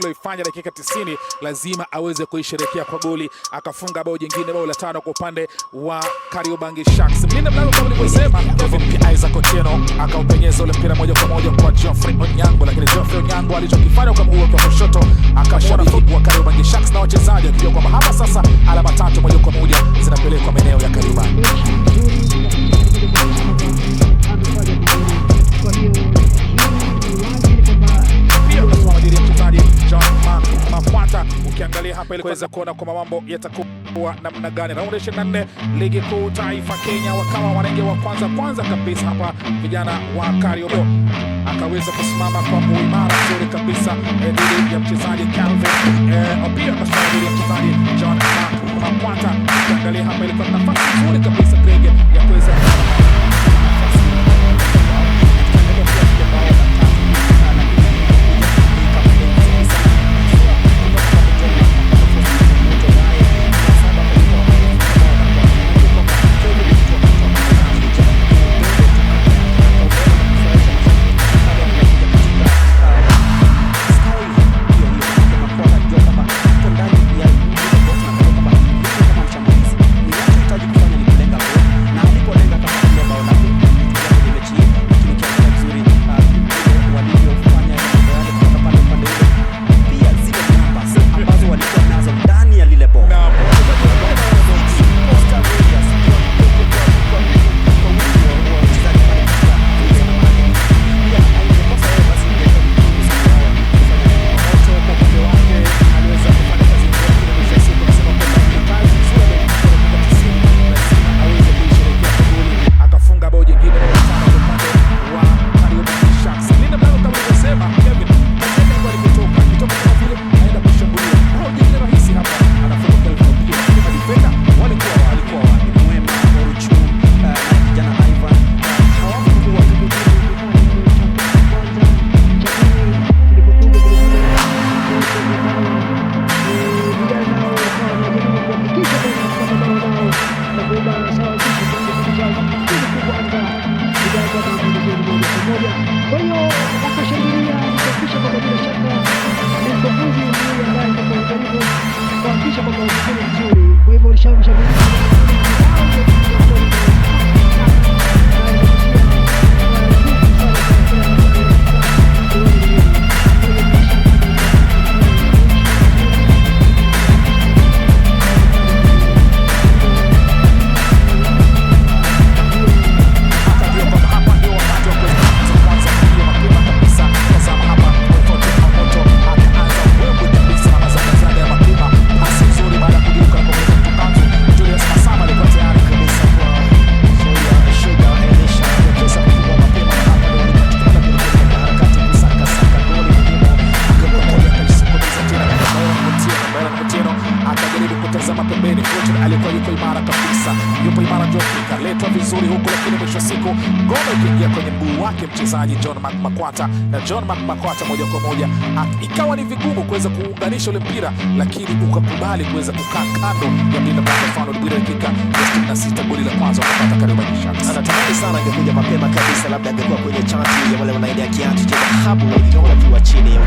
aliyoifanya dakika 90 lazima aweze kuisherehekea kwa goli, akafunga bao jingine, bao la 5 kwa upande wa Kariobangi Sharks. Mlinda mlango kama nilivyosema Kevin Isaac Otieno akaupenyeza ule mpira moja kwa moja kwa Geoffrey Onyango, lakini Geoffrey Onyango alichokifanya kwa mguu wa kushoto akashona kibu wa Kariobangi Sharks, na wachezaji wakijua kwamba hapa sasa alama 3 moja kwa moja zinapelekwa maeneo ya Kariobangi. Ukiangalia hapa ili kuweza kuona kwa mambo yatakuwa namna gani. Raundi 24 ligi kuu taifa Kenya, wakawa wanaingia wa kwanza kabisa hapa vijana wa Kariobangi. Akaweza kusimama kwa uimara nzuri kabisa dhidi ya mchezaji Calvin Opia na dhidi ya mchezaji John Makwata. Ukiangalia hapa ilikuwa nafasi nzuri kabisa Greg ya kuweza vizuri huko, lakini mwisho wa siku ngome ikiingia kwenye mguu wake mchezaji John Makwata, na John Makwata moja kwa moja ikawa ni vigumu kuweza kuunganisha ule mpira, lakini ukakubali kuweza kukaa kando ya mlinda mlango Fano bila dakika 66 goli la kwanza kupata Kariobangi Sharks. Anatamani sana angekuja mapema kabisa, labda angekuwa kwenye chati ya wale wanaendea kiatu cha dhahabu, walitoka tu chini ya